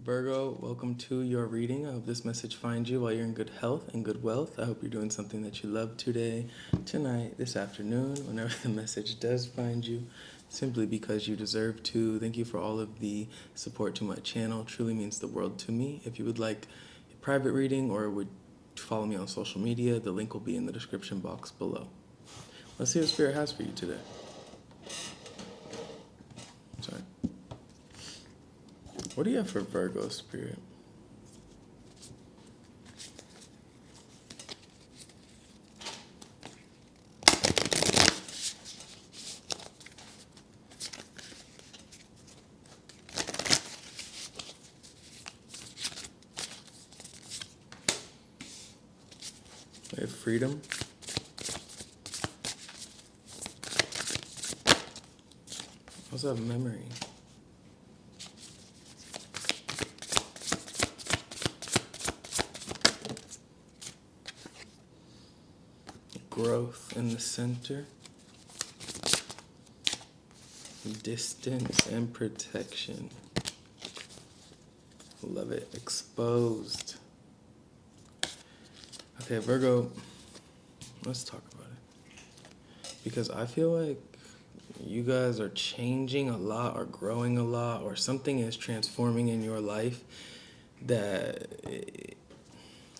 Virgo, welcome to your reading. I hope this message finds you while you're in good health and good wealth. I hope you're doing something that you love today, tonight, this afternoon, whenever the message does find you, simply because you deserve to. Thank you for all of the support to my channel. It truly means the world to me. If you would like a private reading or would follow me on social media, the link will be in the description box below. Let's see what Spirit has for you today. Sorry. What do you have for Virgo, Spirit? We have freedom. I also have memory. Growth in the center. Distance and protection. Love it. Exposed. Okay, Virgo, let's talk about it. Because I feel like you guys are changing a lot or growing a lot or something is transforming in your life that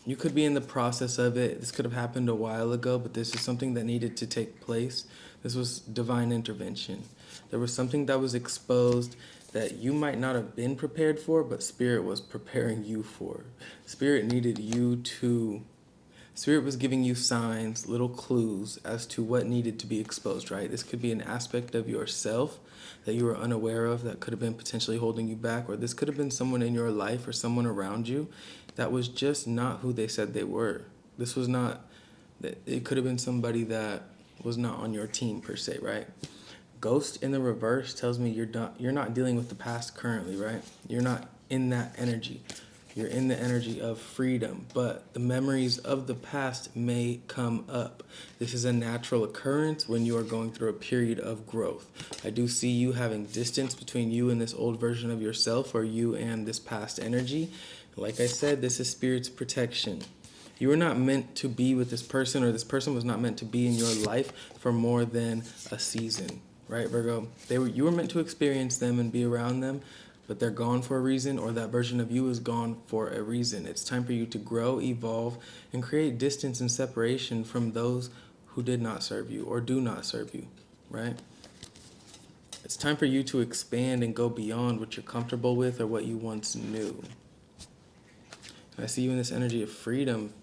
you could be in the process of it. This could have happened a while ago, but this is something that needed to take place. This was divine intervention. There was something that was exposed that you might not have been prepared for, but Spirit was preparing you for. Spirit was giving you signs, little clues as to what needed to be exposed, right? This could be an aspect of yourself that you were unaware of that could have been potentially holding you back, or this could have been someone in your life or someone around you that was just not who they said they were. It could have been somebody that was not on your team per se, right? Ghost in the reverse tells me you're not dealing with the past currently, right? You're not in that energy. You're in the energy of freedom, but the memories of the past may come up. This is a natural occurrence when you are going through a period of growth. I do see you having distance between you and this old version of yourself, or you and this past energy. Like I said, this is Spirit's protection. You were not meant to be with this person, or this person was not meant to be in your life for more than a season, right, Virgo? You were meant to experience them and be around them, but they're gone for a reason, or that version of you is gone for a reason. It's time for you to grow, evolve, and create distance and separation from those who did not serve you or do not serve you, right? It's time for you to expand and go beyond what you're comfortable with or what you once knew. I see you in this energy of freedom,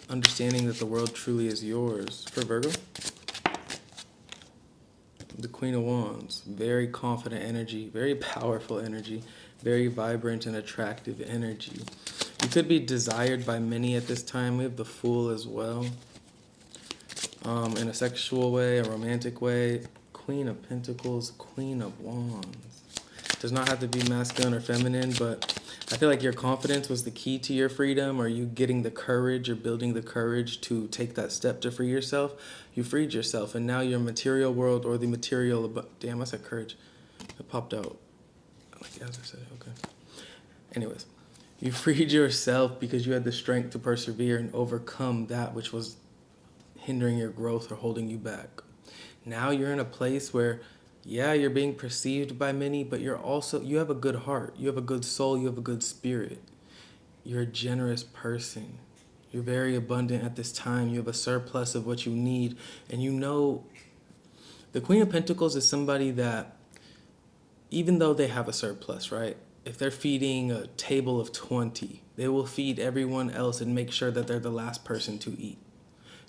understanding that the world truly is yours. For Virgo, the Queen of Wands, very confident energy, very powerful energy, very vibrant and attractive energy. You could be desired by many at this time. We have the Fool as well. In a sexual way, a romantic way. Queen of Pentacles, Queen of Wands. Does not have to be masculine or feminine, but I feel like your confidence was the key to your freedom, or you getting the courage or building the courage to take that step to free yourself. You freed yourself, and now your material world or the material... Damn, I said courage. It popped out. Like as I said, okay. Anyways, you freed yourself because you had the strength to persevere and overcome that which was hindering your growth or holding you back. Now you're in a place where, yeah, you're being perceived by many, but you have a good heart. You have a good soul. You have a good spirit. You're a generous person. You're very abundant at this time. You have a surplus of what you need. And you know, the Queen of Pentacles is somebody that, even though they have a surplus, right? If they're feeding a table of 20, they will feed everyone else and make sure that they're the last person to eat.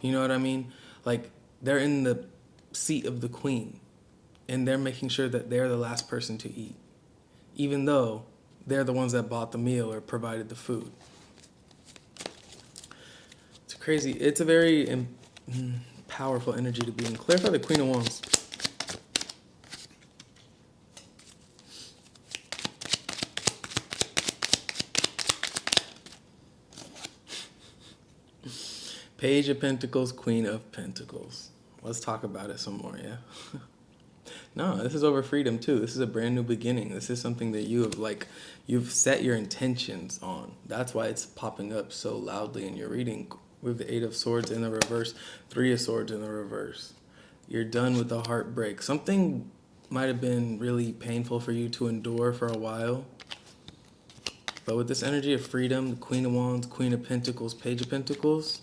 You know what I mean? Like, they're in the seat of the queen, and they're making sure that they're the last person to eat, even though they're the ones that bought the meal or provided the food. It's crazy. It's a very powerful energy to be in. Clarify the Queen of Wands. Page of Pentacles, Queen of Pentacles. Let's talk about it some more, yeah? No, this is over freedom too. This is a brand new beginning. This is something that you have you've set your intentions on. That's why it's popping up so loudly in your reading. With the Eight of Swords in the reverse, Three of Swords in the reverse. You're done with the heartbreak. Something might have been really painful for you to endure for a while. But with this energy of freedom, the Queen of Wands, Queen of Pentacles, Page of Pentacles,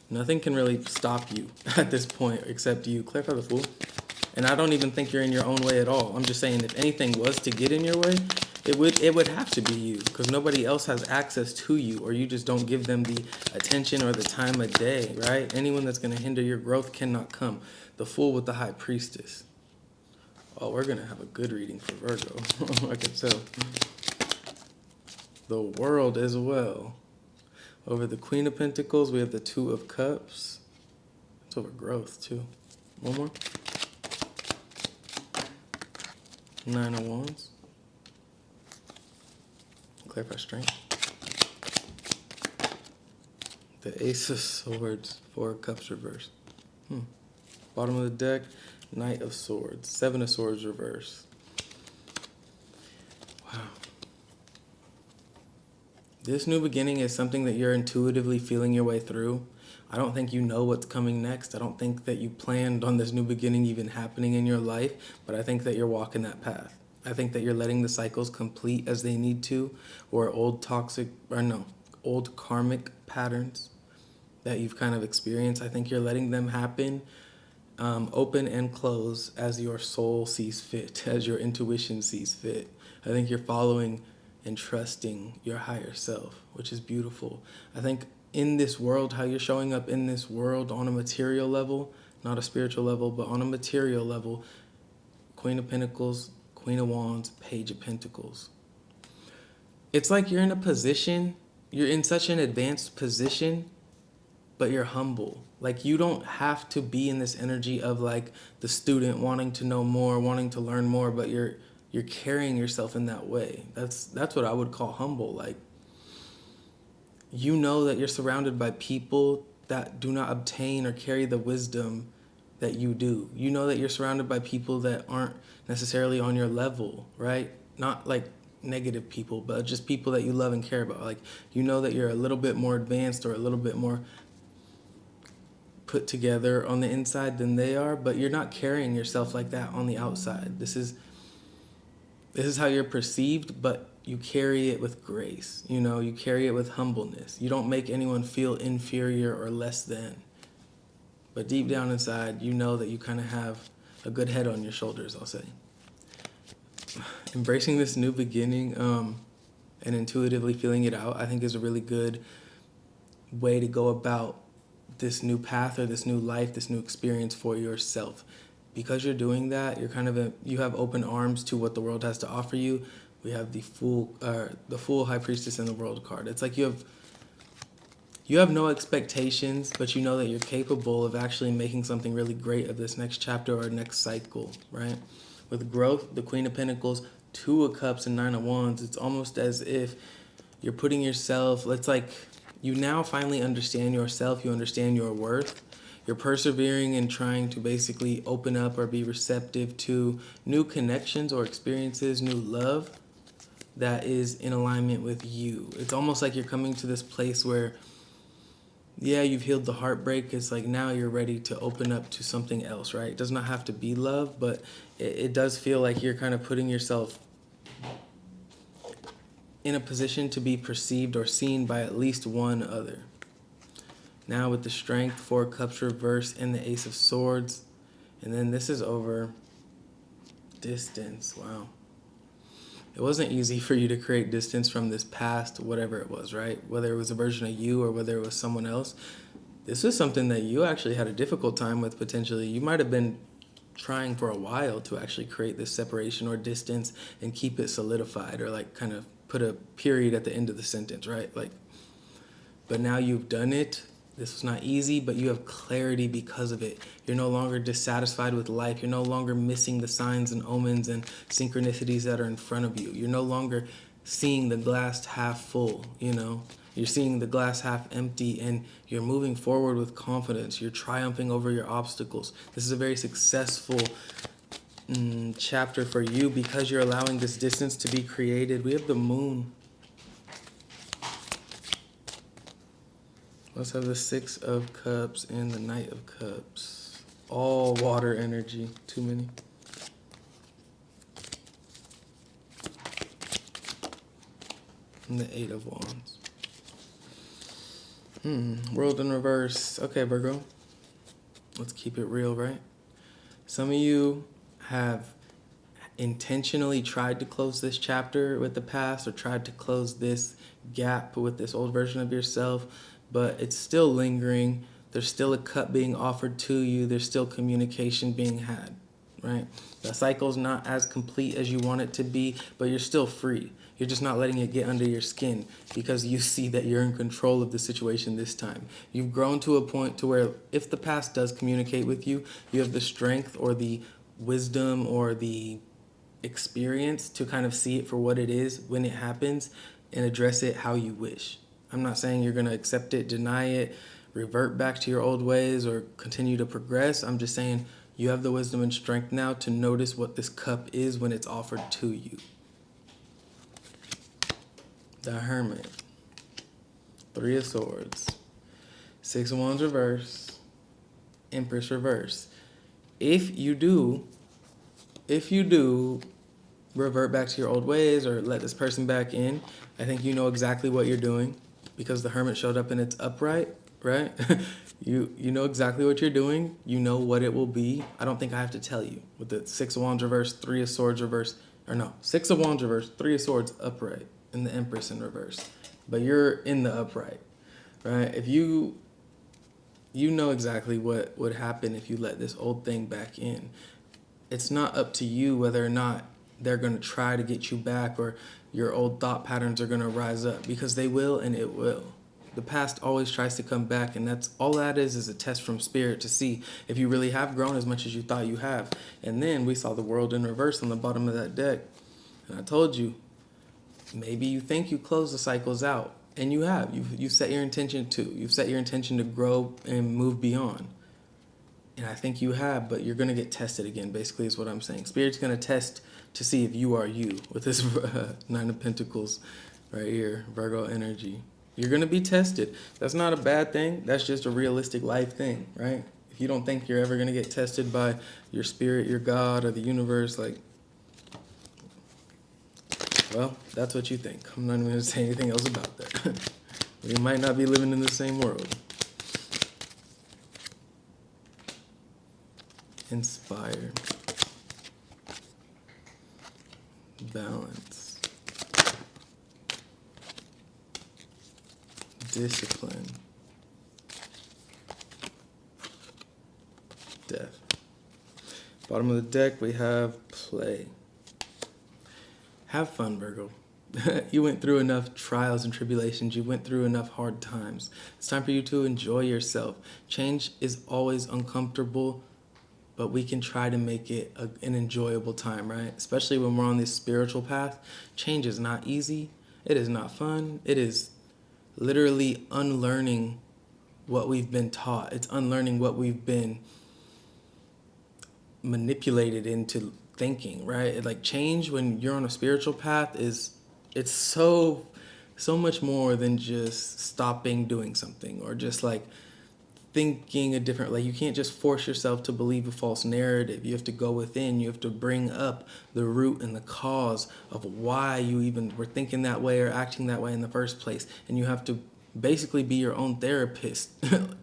nothing can really stop you at this point except you. Clarify the Fool. And I don't even think you're in your own way at all. I'm just saying if anything was to get in your way, it would have to be you, because nobody else has access to you, or you just don't give them the attention or the time of day, right? Anyone that's going to hinder your growth cannot come. The Fool with the High Priestess. Oh, we're going to have a good reading for Virgo. I can tell. The World as well. Over the Queen of Pentacles, we have the Two of Cups. It's over growth too. One more. Nine of Wands. Clarify strength. The Ace of Swords. Four of Cups reverse. Bottom of the deck. Knight of Swords. Seven of Swords reverse. Wow. This new beginning is something that you're intuitively feeling your way through. I don't think you know what's coming next. I don't think that you planned on this new beginning even happening in your life, but I think that you're walking that path. I think that you're letting the cycles complete as they need to, or old karmic patterns that you've kind of experienced. I think you're letting them happen, open and close as your soul sees fit, as your intuition sees fit. I think you're following and trusting your higher self, which is beautiful. I think in this world, how you're showing up in this world on a material level, not a spiritual level, but on a material level, Queen of Pentacles, Queen of Wands, Page of Pentacles. It's like you're in a position, you're in such an advanced position, but you're humble. Like you don't have to be in this energy of like the student wanting to know more, wanting to learn more, but you're carrying yourself in that way. That's what I would call humble. Like, you know that you're surrounded by people that do not obtain or carry the wisdom that you do. You know that you're surrounded by people that aren't necessarily on your level, right? Not like negative people, but just people that you love and care about. Like, you know that you're a little bit more advanced or a little bit more put together on the inside than they are, but you're not carrying yourself like that on the outside. This is how you're perceived, but you carry it with grace. You know, you carry it with humbleness. You don't make anyone feel inferior or less than. But deep down inside, you know that you kind of have a good head on your shoulders, I'll say. Embracing this new beginning and intuitively feeling it out, I think is a really good way to go about this new path or this new life, this new experience for yourself. Because you're doing that, you're you have open arms to what the world has to offer you. We have the Fool, High Priestess, and the World card. It's like you have no expectations, but you know that you're capable of actually making something really great of this next chapter or next cycle, right? With growth, the Queen of Pentacles, Two of Cups, and Nine of Wands, it's almost as if you're putting yourself, it's like you now finally understand yourself, you understand your worth. You're persevering and trying to basically open up or be receptive to new connections or experiences, new love that is in alignment with you. It's almost like you're coming to this place where, yeah, you've healed the heartbreak. It's like now you're ready to open up to something else, right? It does not have to be love, but it does feel like you're kind of putting yourself in a position to be perceived or seen by at least one other. Now with the Strength, Four of Cups reverse, and the Ace of Swords. And then this is over distance. Wow. It wasn't easy for you to create distance from this past, whatever it was, right? Whether it was a version of you or whether it was someone else. This is something that you actually had a difficult time with potentially. You might have been trying for a while to actually create this separation or distance and keep it solidified, or like kind of put a period at the end of the sentence, right? Like, but now you've done it. This was not easy, but you have clarity because of it. You're no longer dissatisfied with life. You're no longer missing the signs and omens and synchronicities that are in front of you. You're no longer seeing the glass half full, you know? You're seeing the glass half empty, and you're moving forward with confidence. You're triumphing over your obstacles. This is a very successful chapter for you because you're allowing this distance to be created. We have the moon. Let's have the Six of Cups and the Knight of Cups. All water energy. Too many. And the Eight of Wands. World in reverse. Okay, Virgo. Let's keep it real, right? Some of you have intentionally tried to close this chapter with the past or tried to close this gap with this old version of yourself, but it's still lingering. There's still a cup being offered to you. There's still communication being had, right? The cycle's not as complete as you want it to be, but you're still free. You're just not letting it get under your skin because you see that you're in control of the situation this time. You've grown to a point to where if the past does communicate with you, you have the strength or the wisdom or the experience to kind of see it for what it is when it happens and address it how you wish. I'm not saying you're going to accept it, deny it, revert back to your old ways, or continue to progress. I'm just saying you have the wisdom and strength now to notice what this cup is when it's offered to you. The Hermit. Three of Swords. Six of Wands reverse. Empress reverse. If you do revert back to your old ways or let this person back in, I think you know exactly what you're doing because the Hermit showed up and it's upright, right? You know exactly what you're doing. You know what it will be. I don't think I have to tell you. With the Six of Wands reverse, Three of Swords reverse, or no, Six of Wands reverse, Three of Swords upright, and the Empress in reverse. But you're in the upright, right? If you know exactly what would happen if you let this old thing back in. It's not up to you whether or not they're going to try to get you back or your old thought patterns are going to rise up, because they will and it will. The past always tries to come back, and that's all that is a test from spirit to see if you really have grown as much as you thought you have. And then we saw the World in reverse on the bottom of that deck. And I told you, maybe you think you close the cycles out, and you have. You've set your intention to. You've set your intention to grow and move beyond. And I think you have, but you're going to get tested again, basically is what I'm saying. Spirit's going to test to see if you are you with this Nine of Pentacles right here, Virgo energy. You're going to be tested. That's not a bad thing. That's just a realistic life thing, right? If you don't think you're ever going to get tested by your spirit, your God, or the universe, like, well, that's what you think. I'm not even going to say anything else about that. We might not be living in the same world. Inspire. Balance. Discipline. Death. Bottom of the deck, we have play. Have fun, Virgo. You went through enough trials and tribulations. You went through enough hard times. It's time for you to enjoy yourself. Change is always uncomfortable, but we can try to make it an enjoyable time, right? Especially when we're on this spiritual path. Change is not easy. It is not fun. It is literally unlearning what we've been taught. It's unlearning what we've been manipulated into thinking, right? Like, change when you're on a spiritual path it's so much more than just stopping doing something or just like thinking a different, like, you can't just force yourself to believe a false narrative. You have to go within. You have to bring up the root and the cause of why you even were thinking that way or acting that way in the first place. And you have to basically be your own therapist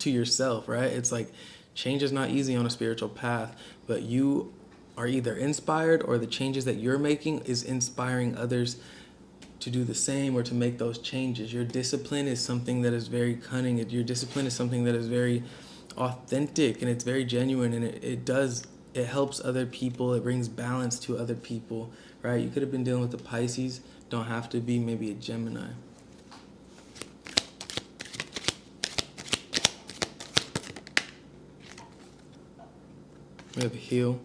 to yourself, right? It's like, change is not easy on a spiritual path, but you are either inspired or the changes that you're making is inspiring others to do the same or to make those changes. Your discipline is something that is very cunning. Your discipline is something that is very authentic and it's very genuine, and it helps other people. It brings balance to other people, right? You could have been dealing with the Pisces. Don't have to be maybe a Gemini. We have heal.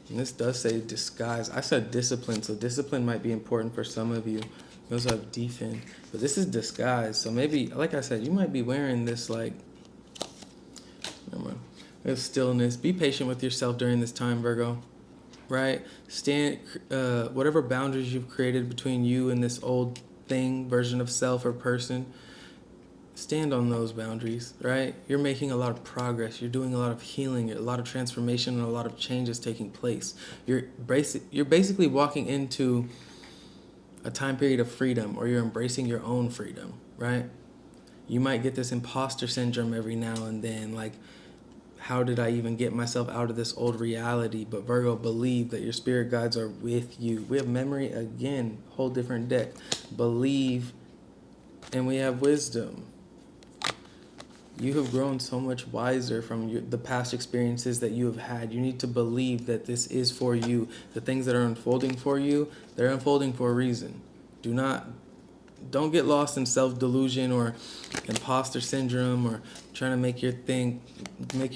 And this does say disguise. I said discipline, so discipline might be important for some of you. We also have defend, but this is disguise. So maybe, like I said, you might be wearing this like, never mind. We have stillness. Be patient with yourself during this time, Virgo. right? Whatever boundaries you've created between you and this old thing, version of self or person, stand on those boundaries, right? You're making a lot of progress. You're doing a lot of healing, a lot of transformation, and a lot of changes taking place. You're basically walking into a time period of freedom, or you're embracing your own freedom, right? You might get this imposter syndrome every now and then, like, how did I even get myself out of this old reality? But Virgo, believe that your spirit guides are with you. We have memory again, whole different deck. Believe, and we have wisdom. You have grown so much wiser from the past experiences that you have had. You need to believe that this is for you. The things that are unfolding for you, they're unfolding for a reason. Don't get lost in self-delusion or imposter syndrome, or trying to make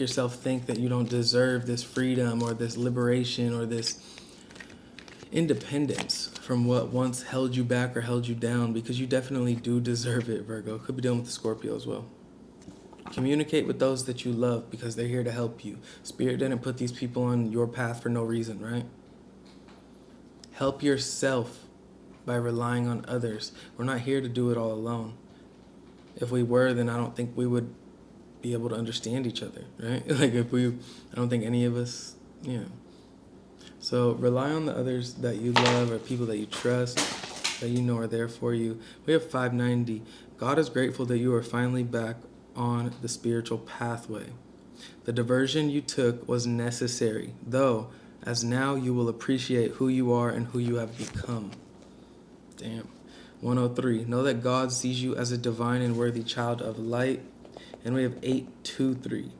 yourself think that you don't deserve this freedom or this liberation or this independence from what once held you back or held you down, because you definitely do deserve it, Virgo. Could be dealing with the Scorpio as well. Communicate with those that you love, because they're here to help you. Spirit didn't put these people on your path for no reason, right? Help yourself by relying on others. We're not here to do it all alone. If we were, then I don't think we would be able to understand each other, right? I don't think any of us, So rely on the others that you love, or people that you trust, that you know are there for you. We have 590. God is grateful that you are finally back on the spiritual pathway. The diversion you took was necessary, though, as now you will appreciate who you are and who you have become. Damn. 103. Know that God sees you as a divine and worthy child of light. And we have 823.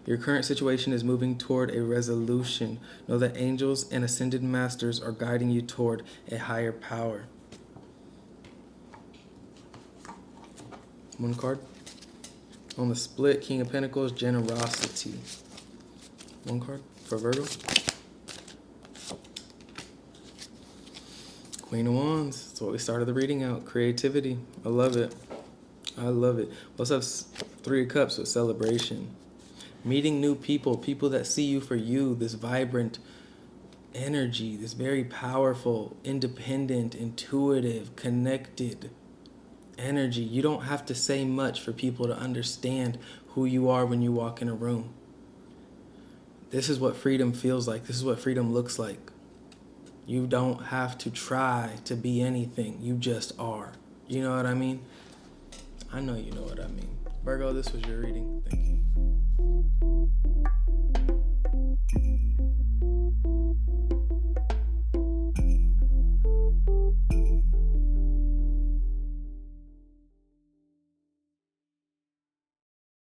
Your current situation is moving toward a resolution. Know that angels and ascended masters are guiding you toward a higher power. One card. On the split, King of Pentacles, generosity. One card for Virgo. Queen of Wands. That's what we started the reading out. Creativity. I love it. I love it. We also have Three of Cups with celebration. Meeting new people, people that see you for you, this vibrant energy, this very powerful, independent, intuitive, connected energy. You don't have to say much for people to understand who you are when you walk in a room. This is what freedom feels like. This is what freedom looks like. You don't have to try to be anything. You just are. You know what I mean? I know you know what I mean. Virgo, this was your reading. Thank you.